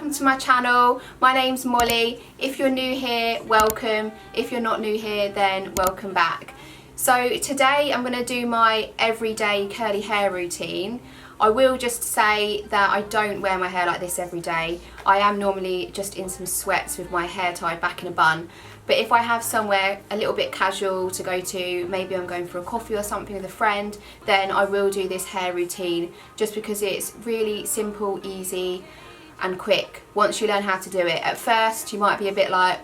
welcome to my channel. My name's Molly. If you're new here, welcome. If you're not new here, then welcome back. So today I'm going to do my everyday curly hair routine. I will just say that I don't wear my hair like this every day. I am normally just in some sweats with my hair tied back in a bun. But if I have somewhere a little bit casual to go to, maybe I'm going for a coffee or something with a friend, then I will do this hair routine just because it's really simple, easy and quick once you learn how to do it. At first you might be a bit like,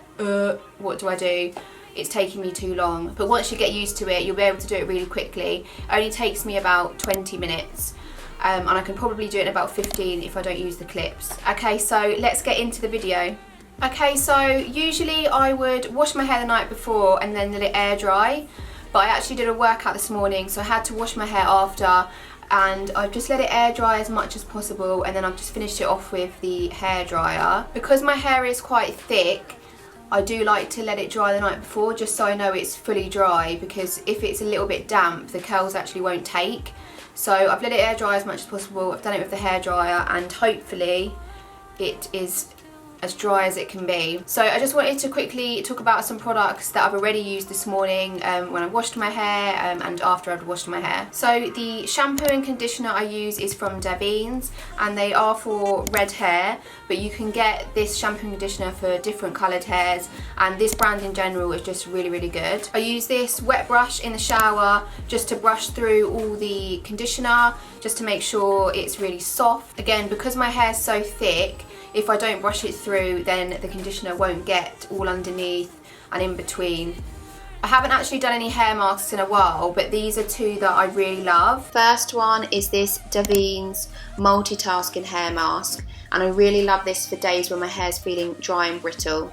what do I do? It's taking me too long. But once you get used to it, you'll be able to do it really quickly. It only takes me about 20 minutes. And I can probably do it in about 15 if I don't use the clips. Okay, so let's get into the video. Okay, so usually I would wash my hair the night before and then let it air dry, but I actually did a workout this morning, so I had to wash my hair after, and I've just let it air dry as much as possible, and then I've just finished it off with the hair dryer. Because my hair is quite thick, I do like to let it dry the night before just so I know it's fully dry, because if it's a little bit damp the curls actually won't take. So I've let it air dry as much as possible. I've done it with the hair dryer and hopefully it is as dry as it can be. So I just wanted to quickly talk about some products that I've already used this morning when I washed my hair and after I've washed my hair. So the shampoo and conditioner I use is from Davines, and they are for red hair, but you can get this shampoo and conditioner for different coloured hairs, and this brand in general is just really good. I use this wet brush in the shower just to brush through all the conditioner just to make sure it's really soft. Again, because my hair is so thick, if I don't brush it through, then the conditioner won't get all underneath and in between. I haven't actually done any hair masks in a while, but these are two that I really love. First one is this Davines multitasking hair mask, and I really love this for days when my hair's feeling dry and brittle.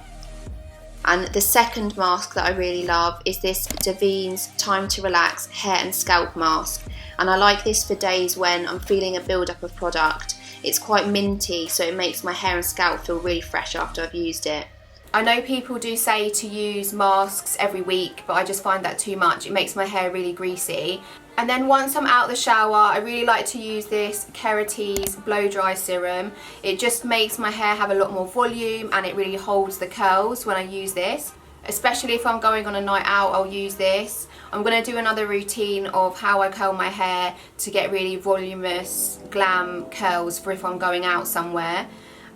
And the second mask that I really love is this Davines Time to Relax hair and scalp mask, and I like this for days when I'm feeling a build-up of product. It's quite minty, so it makes my hair and scalp feel really fresh after I've used it. I know people do say to use masks every week, but I just find that too much. It makes my hair really greasy. And then once I'm out of the shower, I really like to use this Keratease Blow Dry Serum. It just makes my hair have a lot more volume and it really holds the curls when I use this. Especially if I'm going on a night out, I'll use this. I'm going to do another routine of how I curl my hair to get really voluminous glam curls for if I'm going out somewhere,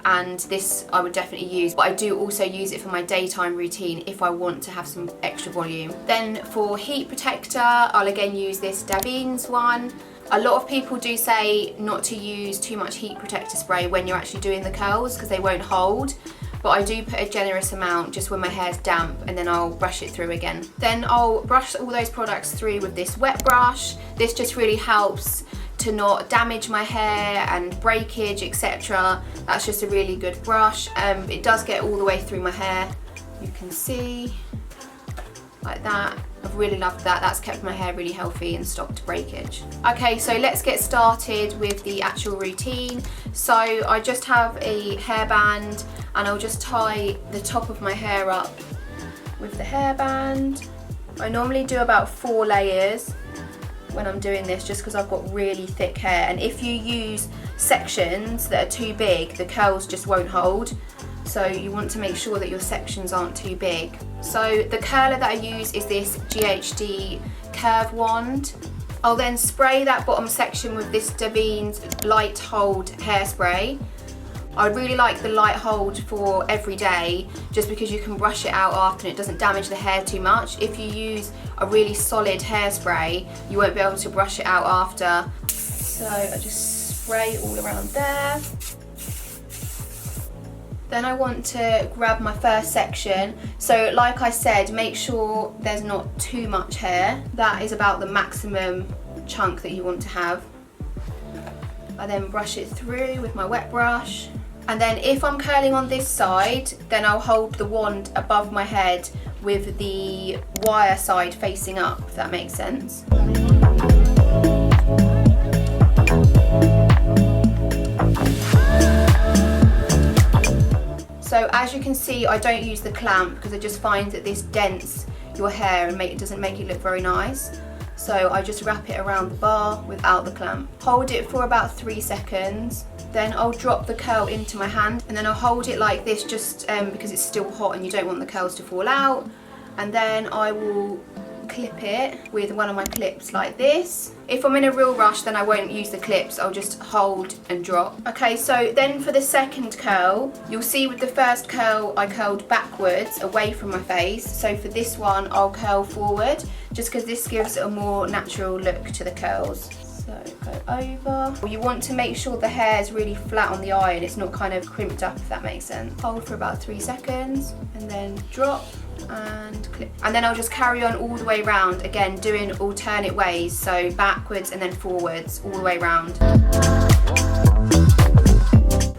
and this I would definitely use, but I do also use it for my daytime routine if I want to have some extra volume. Then for heat protector, I'll again use this Davines one. A lot of people do say not to use too much heat protector spray when you're actually doing the curls because they won't hold. But I do put a generous amount just when my hair's damp, and then I'll brush it through again. Then I'll brush all those products through with this wet brush. This just really helps to not damage my hair and breakage, etc. That's just a really good brush. It does get all the way through my hair. You can see, like that. I've really loved that. That's kept my hair really healthy and stopped breakage. Okay, so let's get started with the actual routine. So I just have a hairband and I'll just tie the top of my hair up with the hairband. I normally do about 4 layers when I'm doing this just because I've got really thick hair, and if you use sections that are too big, the curls just won't hold. So you want to make sure that your sections aren't too big. So the curler that I use is this GHD curve wand. I'll then spray that bottom section with this Davines light hold hairspray. I really like the light hold for every day just because you can brush it out after and it doesn't damage the hair too much. If you use a really solid hairspray, you won't be able to brush it out after. So I just spray all around there. Then I want to grab my first section. So like I said, make sure there's not too much hair. That is about the maximum chunk that you want to have. I then brush it through with my wet brush. And then if I'm curling on this side, then I'll hold the wand above my head with the wire side facing up, if that makes sense. So as you can see, I don't use the clamp because I just find that this dents your hair and doesn't make it look very nice. So I just wrap it around the bar without the clamp. Hold it for about 3 seconds Then I'll drop the curl into my hand and then I'll hold it like this just because it's still hot and you don't want the curls to fall out. And then I will clip it with one of my clips like this. If I'm in a real rush, then I won't use the clips, I'll just hold and drop. Okay, so then for the second curl, you'll see with the first curl I curled backwards away from my face. So for this one I'll curl forward just because this gives a more natural look to the curls. So go over. You want to make sure the hair is really flat on the eye and it's not kind of crimped up, if that makes sense. Hold for about 3 seconds and then drop and clip. And then I'll just carry on all the way around, again doing alternate ways, so backwards and then forwards all the way around.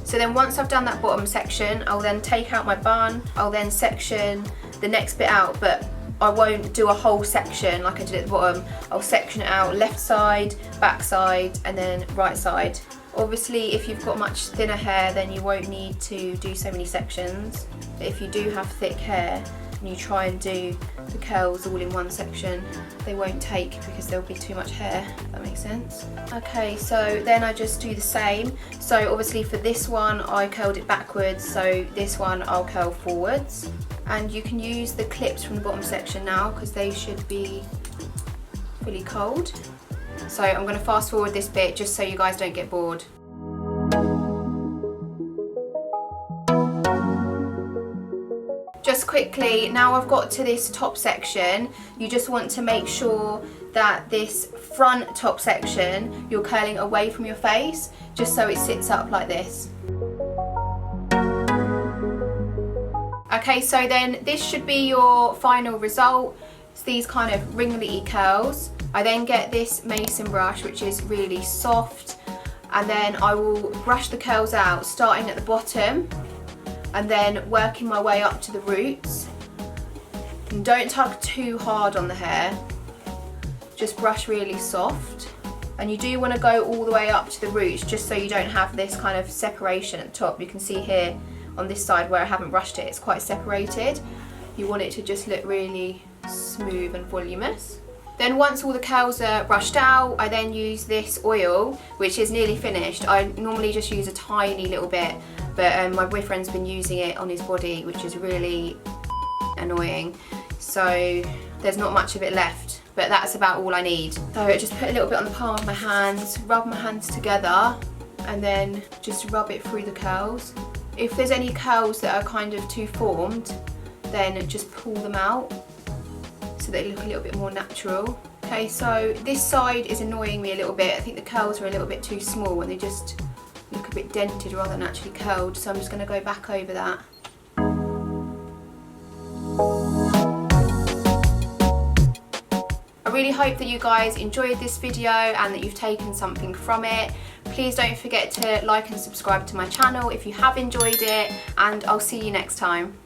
So then once I've done that bottom section, I'll then take out my bun, I'll then section the next bit out, but I won't do a whole section like I did at the bottom. I'll section it out left side, back side, and then right side. Obviously, if you've got much thinner hair, then you won't need to do so many sections. But if you do have thick hair and you try and do the curls all in one section, they won't take because there'll be too much hair, if that makes sense. Okay, so then I just do the same. So obviously for this one, I curled it backwards, so this one I'll curl forwards. And you can use the clips from the bottom section now because they should be fully cold. So I'm going to fast forward this bit just so you guys don't get bored. Just quickly, now I've got to this top section, you just want to make sure that this front top section you're curling away from your face just so it sits up like this. Okay, so then this should be your final result. It's these kind of ringly curls. I then get this mason brush, which is really soft, and then I will brush the curls out starting at the bottom and then working my way up to the roots. And don't tug too hard on the hair, just brush really soft. And you do want to go all the way up to the roots just so you don't have this kind of separation at the top. You can see here on this side where I haven't brushed it, it's quite separated. You want it to just look really smooth and voluminous. Then once all the curls are brushed out, I then use this oil, which is nearly finished. I normally just use a tiny little bit, but my boyfriend's been using it on his body, which is really annoying. So there's not much of it left, but that's about all I need. So I just put a little bit on the palm of my hands, rub my hands together, and then just rub it through the curls. If there's any curls that are kind of too formed, then just pull them out so they look a little bit more natural. Okay, so this side is annoying me a little bit. I think the curls are a little bit too small and they just look a bit dented rather than actually curled, so I'm just going to go back over that. I really hope that you guys enjoyed this video and that you've taken something from it. Please don't forget to like and subscribe to my channel if you have enjoyed it, and I'll see you next time.